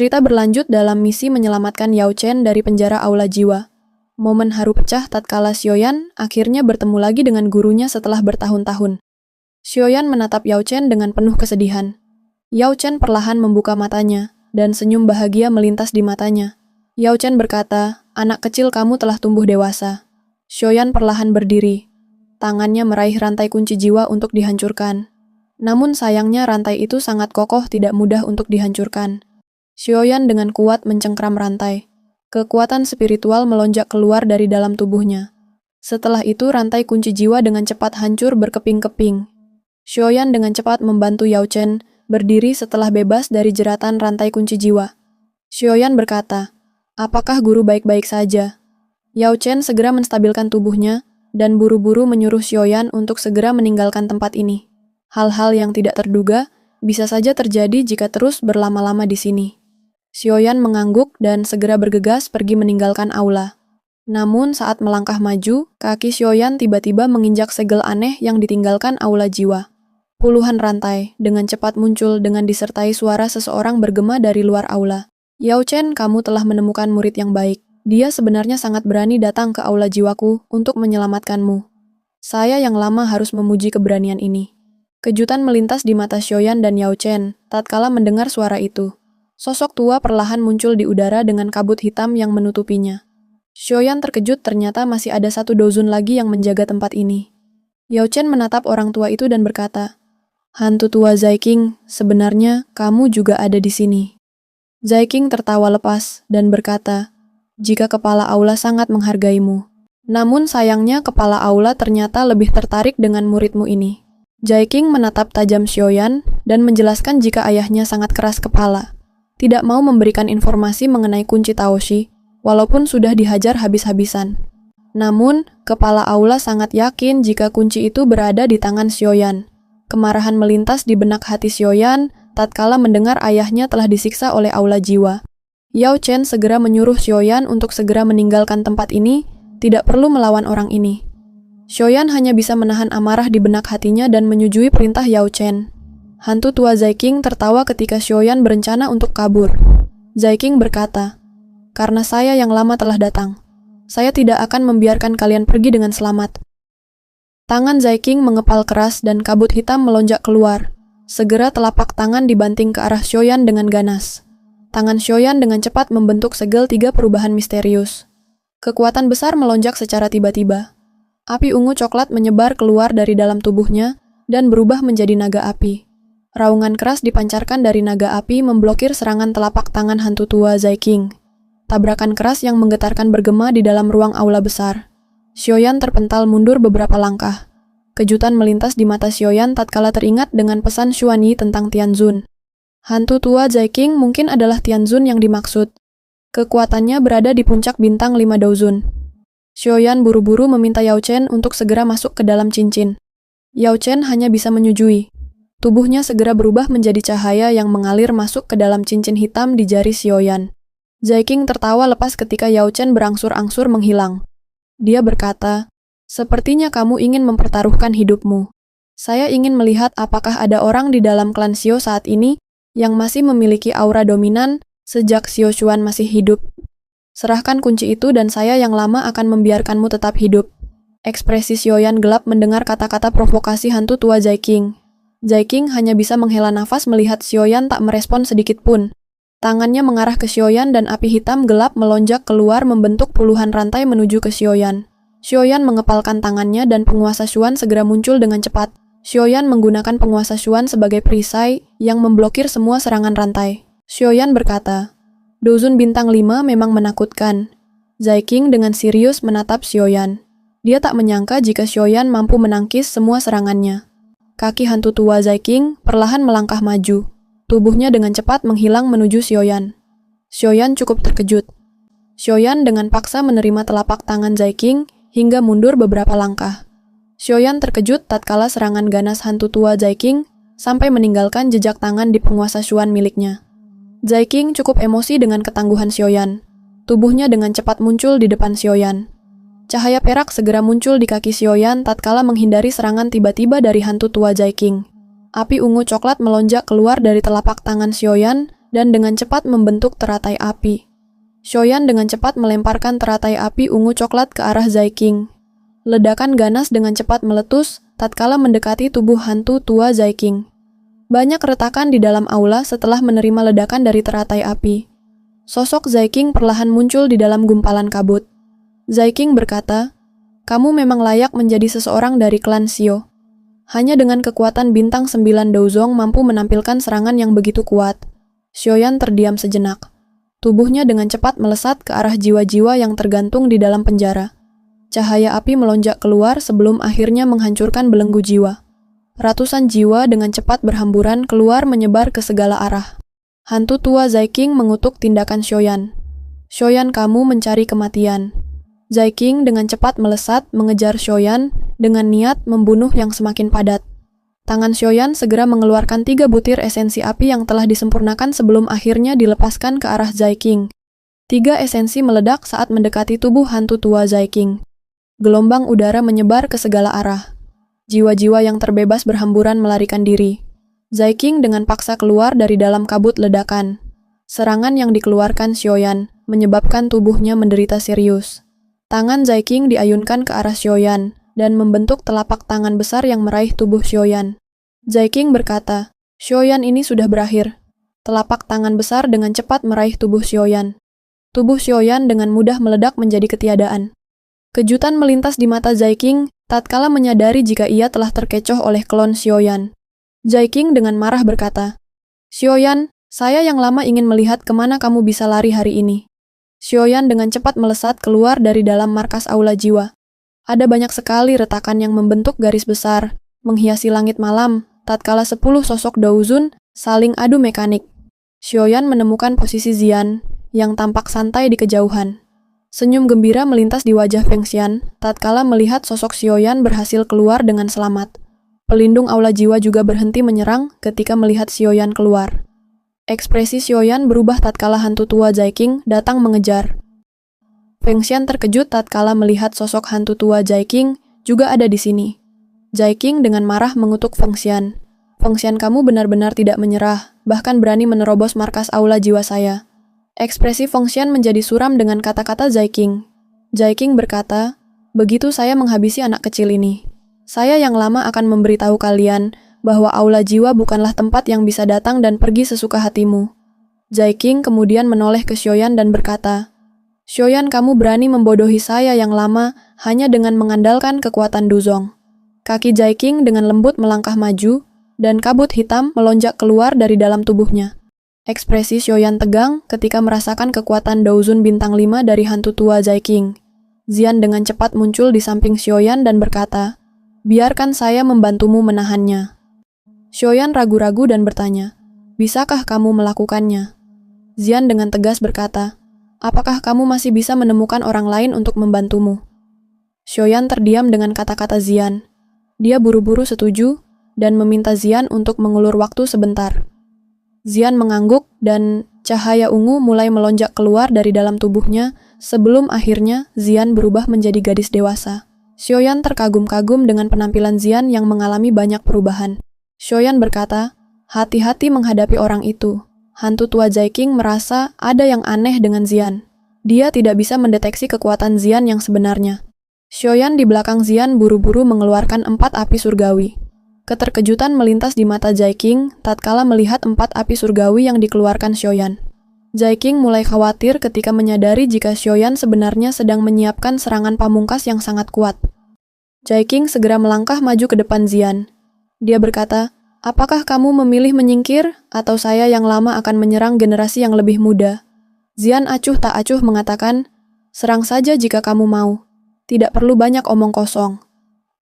Cerita berlanjut dalam misi menyelamatkan Yao Chen dari penjara aula jiwa. Momen haru pecah tatkala Xiaoyan akhirnya bertemu lagi dengan gurunya setelah bertahun-tahun. Xiaoyan menatap Yao Chen dengan penuh kesedihan. Yao Chen perlahan membuka matanya, dan senyum bahagia melintas di matanya. Yao Chen berkata, "Anak kecil, kamu telah tumbuh dewasa." Xiaoyan perlahan berdiri. Tangannya meraih rantai kunci jiwa untuk dihancurkan. Namun sayangnya rantai itu sangat kokoh, tidak mudah untuk dihancurkan. Xiaoyan dengan kuat mencengkram rantai. Kekuatan spiritual melonjak keluar dari dalam tubuhnya. Setelah itu rantai kunci jiwa dengan cepat hancur berkeping-keping. Xiaoyan dengan cepat membantu Yao Chen berdiri setelah bebas dari jeratan rantai kunci jiwa. Xiaoyan berkata, "Apakah guru baik-baik saja?" Yao Chen segera menstabilkan tubuhnya dan buru-buru menyuruh Xiaoyan untuk segera meninggalkan tempat ini. Hal-hal yang tidak terduga bisa saja terjadi jika terus berlama-lama di sini. Xiaoyan mengangguk dan segera bergegas pergi meninggalkan aula. Namun saat melangkah maju, kaki Xiaoyan tiba-tiba menginjak segel aneh yang ditinggalkan aula jiwa. Puluhan rantai dengan cepat muncul dengan disertai suara seseorang bergema dari luar aula. "Yao Chen, kamu telah menemukan murid yang baik. Dia sebenarnya sangat berani datang ke aula jiwaku untuk menyelamatkanmu. Saya yang lama harus memuji keberanian ini." Kejutan melintas di mata Xiaoyan dan Yao Chen tatkala mendengar suara itu. Sosok tua perlahan muncul di udara dengan kabut hitam yang menutupinya. Xiaoyan terkejut, ternyata masih ada 1 dozen lagi yang menjaga tempat ini. Yao Chen menatap orang tua itu dan berkata, "Hantu tua Zai King, sebenarnya kamu juga ada di sini." Zai King tertawa lepas dan berkata, "Jika kepala aula sangat menghargaimu. Namun sayangnya kepala aula ternyata lebih tertarik dengan muridmu ini." Zai King menatap tajam Xiaoyan dan menjelaskan jika ayahnya sangat keras kepala, tidak mau memberikan informasi mengenai kunci Taoshi, walaupun sudah dihajar habis-habisan. Namun, kepala aula sangat yakin jika kunci itu berada di tangan Xiaoyan. Kemarahan melintas di benak hati Xiaoyan tatkala mendengar ayahnya telah disiksa oleh aula jiwa. Yao Chen segera menyuruh Xiaoyan untuk segera meninggalkan tempat ini, tidak perlu melawan orang ini. Xiaoyan hanya bisa menahan amarah di benak hatinya dan menyetujui perintah Yao Chen. Hantu tua Zai King tertawa ketika Xiaoyan berencana untuk kabur. Zai King berkata, "Karena saya yang lama telah datang, saya tidak akan membiarkan kalian pergi dengan selamat." Tangan Zai King mengepal keras dan kabut hitam melonjak keluar. Segera telapak tangan dibanting ke arah Xiaoyan dengan ganas. Tangan Xiaoyan dengan cepat membentuk segel 3 perubahan misterius. Kekuatan besar melonjak secara tiba-tiba. Api ungu coklat menyebar keluar dari dalam tubuhnya dan berubah menjadi naga api. Raungan keras dipancarkan dari naga api memblokir serangan telapak tangan hantu tua Zai King. Tabrakan keras yang menggetarkan bergema di dalam ruang aula besar. Xiaoyan terpental mundur beberapa langkah. Kejutan melintas di mata Xiaoyan tatkala teringat dengan pesan Xuan Yi tentang Tianzun. Hantu tua Zai King mungkin adalah Tianzun yang dimaksud. Kekuatannya berada di puncak bintang 5 Daozun. Xiaoyan buru-buru meminta Yao Chen untuk segera masuk ke dalam cincin. Yao Chen hanya bisa menyetujui. Tubuhnya segera berubah menjadi cahaya yang mengalir masuk ke dalam cincin hitam di jari Xiaoyan. Zai King tertawa lepas ketika Yao Chen berangsur-angsur menghilang. Dia berkata, "Sepertinya kamu ingin mempertaruhkan hidupmu. Saya ingin melihat apakah ada orang di dalam klan Xiao saat ini yang masih memiliki aura dominan sejak Xiao Xuan masih hidup. Serahkan kunci itu dan saya yang lama akan membiarkanmu tetap hidup." Ekspresi Xiaoyan gelap mendengar kata-kata provokasi hantu tua Zai King. Zai King hanya bisa menghela nafas melihat Xiaoyan tak merespon sedikit pun. Tangannya mengarah ke Xiaoyan dan api hitam gelap melonjak keluar membentuk puluhan rantai menuju ke Xiaoyan. Xiaoyan mengepalkan tangannya dan penguasa Xuan segera muncul dengan cepat. Xiaoyan menggunakan penguasa Xuan sebagai perisai yang memblokir semua serangan rantai. Xiaoyan berkata, "Douzun bintang 5 memang menakutkan." Zai King dengan serius menatap Xiaoyan. Dia tak menyangka jika Xiaoyan mampu menangkis semua serangannya. Kaki hantu tua Zai King perlahan melangkah maju. Tubuhnya dengan cepat menghilang menuju Xiaoyan. Xiaoyan cukup terkejut. Xiaoyan dengan paksa menerima telapak tangan Zai King hingga mundur beberapa langkah. Xiaoyan terkejut tatkala serangan ganas hantu tua Zai King sampai meninggalkan jejak tangan di penguasa Xuan miliknya. Zai King cukup emosi dengan ketangguhan Xiaoyan. Tubuhnya dengan cepat muncul di depan Xiaoyan. Cahaya perak segera muncul di kaki Xiaoyan tatkala menghindari serangan tiba-tiba dari hantu tua Zai King. Api ungu coklat melonjak keluar dari telapak tangan Xiaoyan dan dengan cepat membentuk teratai api. Xiaoyan dengan cepat melemparkan teratai api ungu coklat ke arah Zai King. Ledakan ganas dengan cepat meletus tatkala mendekati tubuh hantu tua Zai King. Banyak retakan di dalam aula setelah menerima ledakan dari teratai api. Sosok Zai King perlahan muncul di dalam gumpalan kabut. Zai King berkata, "Kamu memang layak menjadi seseorang dari klan Xiao. Hanya dengan kekuatan bintang 9 Douzong mampu menampilkan serangan yang begitu kuat." Xiaoyan terdiam sejenak. Tubuhnya dengan cepat melesat ke arah jiwa-jiwa yang tergantung di dalam penjara. Cahaya api melonjak keluar sebelum akhirnya menghancurkan belenggu jiwa. Ratusan jiwa dengan cepat berhamburan keluar menyebar ke segala arah. Hantu tua Zai King mengutuk tindakan Xiaoyan. "Xiaoyan, kamu mencari kematian." Zai King dengan cepat melesat mengejar Xiaoyan dengan niat membunuh yang semakin padat. Tangan Xiaoyan segera mengeluarkan 3 butir esensi api yang telah disempurnakan sebelum akhirnya dilepaskan ke arah Zai King. 3 esensi meledak saat mendekati tubuh hantu tua Zai King. Gelombang udara menyebar ke segala arah. Jiwa-jiwa yang terbebas berhamburan melarikan diri. Zai King dengan paksa keluar dari dalam kabut ledakan. Serangan yang dikeluarkan Xiaoyan menyebabkan tubuhnya menderita serius. Tangan Zai King diayunkan ke arah Xiaoyan dan membentuk telapak tangan besar yang meraih tubuh Xiaoyan. Zai King berkata, "Xiaoyan, ini sudah berakhir." Telapak tangan besar dengan cepat meraih tubuh Xiaoyan. Tubuh Xiaoyan dengan mudah meledak menjadi ketiadaan. Kejutan melintas di mata Zai King tatkala menyadari jika ia telah terkecoh oleh klon Xiaoyan. Zai King dengan marah berkata, "Xiaoyan, saya yang lama ingin melihat kemana kamu bisa lari hari ini." Xiaoyan dengan cepat melesat keluar dari dalam markas aula jiwa. Ada banyak sekali retakan yang membentuk garis besar, menghiasi langit malam, tatkala 10 sosok Douzun saling adu mekanik. Xiaoyan menemukan posisi Xian, yang tampak santai di kejauhan. Senyum gembira melintas di wajah Feng Xian, tatkala melihat sosok Xiaoyan berhasil keluar dengan selamat. Pelindung aula jiwa juga berhenti menyerang ketika melihat Xiaoyan keluar. Ekspresi Xiaoyan berubah tatkala hantu tua Zai King datang mengejar. Feng Xian terkejut tatkala melihat sosok hantu tua Zai King juga ada di sini. Zai King dengan marah mengutuk Feng Xian. "Feng Xian, kamu benar-benar tidak menyerah, bahkan berani menerobos markas aula jiwa saya." Ekspresi Feng Xian menjadi suram dengan kata-kata Zai King. Zai King berkata, "Begitu saya menghabisi anak kecil ini, saya yang lama akan memberitahu kalian bahwa aula jiwa bukanlah tempat yang bisa datang dan pergi sesuka hatimu." Zai King kemudian menoleh ke Xiaoyan dan berkata, "Xiaoyan, kamu berani membodohi saya yang lama hanya dengan mengandalkan kekuatan Duzong." Kaki Zai King dengan lembut melangkah maju, dan kabut hitam melonjak keluar dari dalam tubuhnya. Ekspresi Xiaoyan tegang ketika merasakan kekuatan Douzun bintang 5 dari hantu tua Zai King. Xian dengan cepat muncul di samping Xiaoyan dan berkata, "Biarkan saya membantumu menahannya." Xiaoyan ragu-ragu dan bertanya, "Bisakah kamu melakukannya?" Xian dengan tegas berkata, "Apakah kamu masih bisa menemukan orang lain untuk membantumu?" Xiaoyan terdiam dengan kata-kata Xian. Dia buru-buru setuju dan meminta Xian untuk mengulur waktu sebentar. Xian mengangguk dan cahaya ungu mulai melonjak keluar dari dalam tubuhnya sebelum akhirnya Xian berubah menjadi gadis dewasa. Xiaoyan terkagum-kagum dengan penampilan Xian yang mengalami banyak perubahan. Xiaoyan berkata, "Hati-hati menghadapi orang itu." Hantu tua Zai King merasa ada yang aneh dengan Xian. Dia tidak bisa mendeteksi kekuatan Xian yang sebenarnya. Xiaoyan di belakang Xian buru-buru mengeluarkan 4 api surgawi. Keterkejutan melintas di mata Zai King tatkala melihat 4 api surgawi yang dikeluarkan Xiaoyan. Zai King mulai khawatir ketika menyadari jika Xiaoyan sebenarnya sedang menyiapkan serangan pamungkas yang sangat kuat. Zai King segera melangkah maju ke depan Xian. Dia berkata, "Apakah kamu memilih menyingkir, atau saya yang lama akan menyerang generasi yang lebih muda?" Xian acuh tak acuh mengatakan, "Serang saja jika kamu mau. Tidak perlu banyak omong kosong."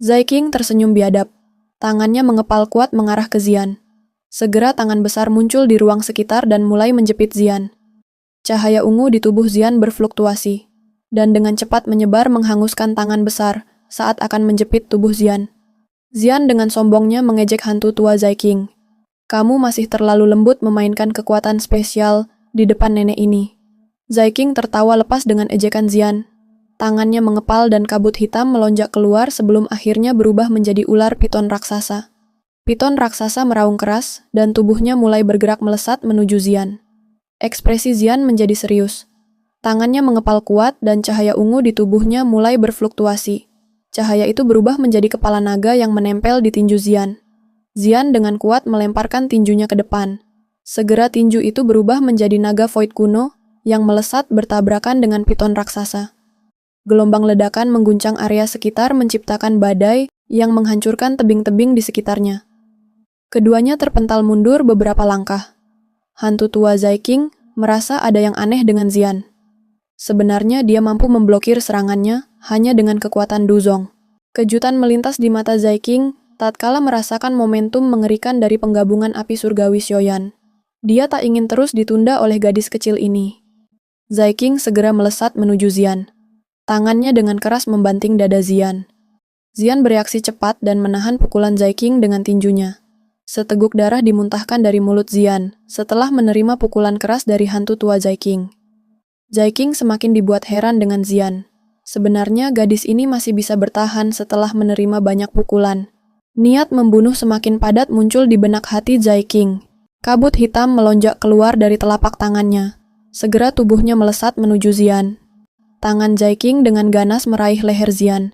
Zai King tersenyum biadab. Tangannya mengepal kuat mengarah ke Xian. Segera tangan besar muncul di ruang sekitar dan mulai menjepit Xian. Cahaya ungu di tubuh Xian berfluktuasi, dan dengan cepat menyebar menghanguskan tangan besar saat akan menjepit tubuh Xian. Xian dengan sombongnya mengejek hantu tua Zai King. "Kamu masih terlalu lembut memainkan kekuatan spesial di depan nenek ini." Zai King tertawa lepas dengan ejekan Xian. Tangannya mengepal dan kabut hitam melonjak keluar sebelum akhirnya berubah menjadi ular piton raksasa. Piton raksasa meraung keras dan tubuhnya mulai bergerak melesat menuju Xian. Ekspresi Xian menjadi serius. Tangannya mengepal kuat dan cahaya ungu di tubuhnya mulai berfluktuasi. Cahaya itu berubah menjadi kepala naga yang menempel di tinju Xian. Xian dengan kuat melemparkan tinjunya ke depan. Segera tinju itu berubah menjadi naga void kuno yang melesat bertabrakan dengan piton raksasa. Gelombang ledakan mengguncang area sekitar menciptakan badai yang menghancurkan tebing-tebing di sekitarnya. Keduanya terpental mundur beberapa langkah. Hantu tua Zai King merasa ada yang aneh dengan Xian. Sebenarnya dia mampu memblokir serangannya hanya dengan kekuatan Duzong. Kejutan melintas di mata Zai King tatkala merasakan momentum mengerikan dari penggabungan api surgawi Xiaoyan. Dia tak ingin terus ditunda oleh gadis kecil ini. Zai King segera melesat menuju Xian. Tangannya dengan keras membanting dada Xian. Xian bereaksi cepat dan menahan pukulan Zai King dengan tinjunya. Seteguk darah dimuntahkan dari mulut Xian setelah menerima pukulan keras dari hantu tua Zai King. Zai King semakin dibuat heran dengan Xian. Sebenarnya gadis ini masih bisa bertahan setelah menerima banyak pukulan. Niat membunuh semakin padat muncul di benak hati Zai King. Kabut hitam melonjak keluar dari telapak tangannya. Segera tubuhnya melesat menuju Xian. Tangan Zai King dengan ganas meraih leher Xian.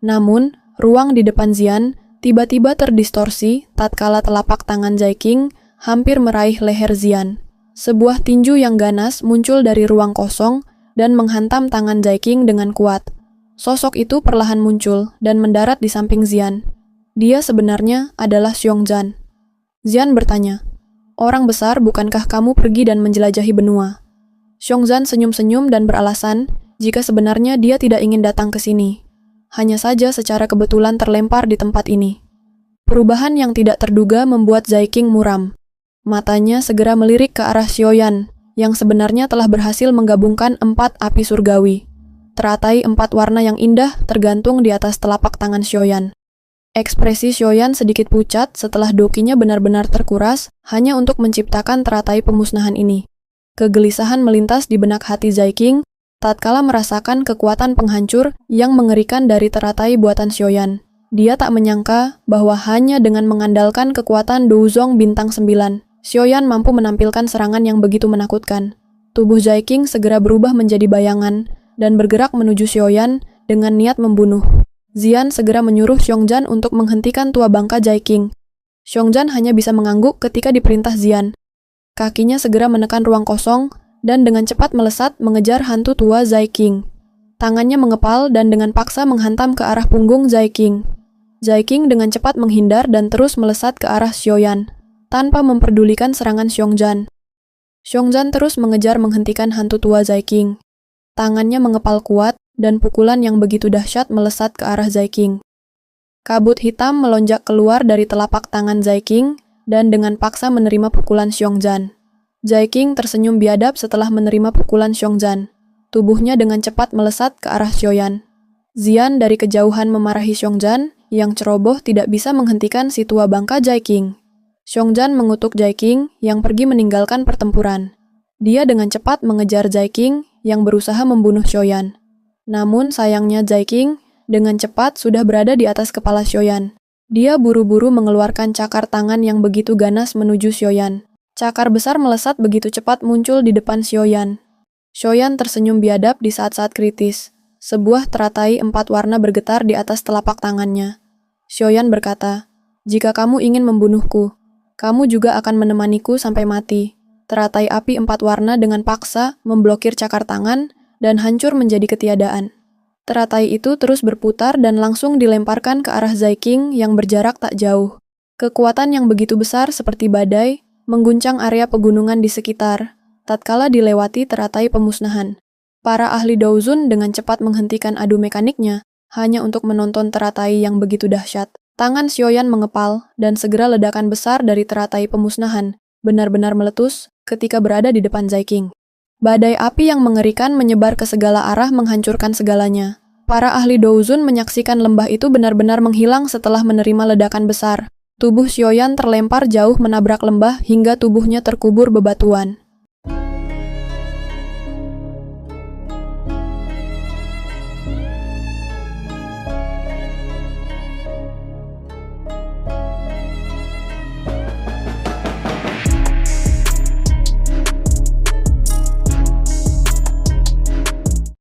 Namun, ruang di depan Xian tiba-tiba terdistorsi tatkala telapak tangan Zai King hampir meraih leher Xian. Sebuah tinju yang ganas muncul dari ruang kosong dan menghantam tangan Zai King dengan kuat. Sosok itu perlahan muncul dan mendarat di samping Xian. Dia sebenarnya adalah Xiongzhan. Xian bertanya, "Orang besar, bukankah kamu pergi dan menjelajahi benua?" Xiongzhan senyum-senyum dan beralasan jika sebenarnya dia tidak ingin datang ke sini. Hanya saja secara kebetulan terlempar di tempat ini. Perubahan yang tidak terduga membuat Zai King muram. Matanya segera melirik ke arah Xiaoyan, yang sebenarnya telah berhasil menggabungkan 4 api surgawi. Teratai 4 warna yang indah tergantung di atas telapak tangan Xiaoyan. Ekspresi Xiaoyan sedikit pucat setelah dokinya benar-benar terkuras hanya untuk menciptakan teratai pemusnahan ini. Kegelisahan melintas di benak hati Zai King tatkala merasakan kekuatan penghancur yang mengerikan dari teratai buatan Xiaoyan. Dia tak menyangka bahwa hanya dengan mengandalkan kekuatan Douzong bintang 9, Xiaoyan mampu menampilkan serangan yang begitu menakutkan. Tubuh Zai King segera berubah menjadi bayangan dan bergerak menuju Xiaoyan dengan niat membunuh. Xian segera menyuruh Xiongzhan untuk menghentikan tua bangka Zai King. Xiongzhan hanya bisa mengangguk ketika diperintah Xian. Kakinya segera menekan ruang kosong dan dengan cepat melesat mengejar hantu tua Zai King. Tangannya mengepal dan dengan paksa menghantam ke arah punggung Zai King. Zai King dengan cepat menghindar dan terus melesat ke arah Xiaoyan, tanpa memperdulikan serangan Xiongzhan. Xiongzhan terus mengejar menghentikan hantu tua Zai King. Tangannya mengepal kuat dan pukulan yang begitu dahsyat melesat ke arah Zai King. Kabut hitam melonjak keluar dari telapak tangan Zai King dan dengan paksa menerima pukulan Xiongzhan. Zai King tersenyum biadab setelah menerima pukulan Xiongzhan. Tubuhnya dengan cepat melesat ke arah Xiaoyan. Xian dari kejauhan memarahi Xiongzhan yang ceroboh tidak bisa menghentikan si tua bangka Zai King. Xiongzhan mengutuk Zai King yang pergi meninggalkan pertempuran. Dia dengan cepat mengejar Zai King yang berusaha membunuh Xiaoyan. Namun sayangnya Zai King dengan cepat sudah berada di atas kepala Xiaoyan. Dia buru-buru mengeluarkan cakar tangan yang begitu ganas menuju Xiaoyan. Cakar besar melesat begitu cepat muncul di depan Xiaoyan. Xiaoyan tersenyum biadab di saat-saat kritis. Sebuah teratai 4 warna bergetar di atas telapak tangannya. Xiaoyan berkata, "Jika kamu ingin membunuhku, kamu juga akan menemaniku sampai mati." Teratai api 4 warna dengan paksa memblokir cakar tangan dan hancur menjadi ketiadaan. Teratai itu terus berputar dan langsung dilemparkan ke arah Zai King yang berjarak tak jauh. Kekuatan yang begitu besar seperti badai mengguncang area pegunungan di sekitar, tatkala dilewati teratai pemusnahan. Para ahli Douzun dengan cepat menghentikan adu mekaniknya, hanya untuk menonton teratai yang begitu dahsyat. Tangan Xiaoyan mengepal, dan segera ledakan besar dari teratai pemusnahan benar-benar meletus ketika berada di depan Zai King. Badai api yang mengerikan menyebar ke segala arah menghancurkan segalanya. Para ahli Douzun menyaksikan lembah itu benar-benar menghilang setelah menerima ledakan besar. Tubuh Xiaoyan terlempar jauh menabrak lembah hingga tubuhnya terkubur bebatuan.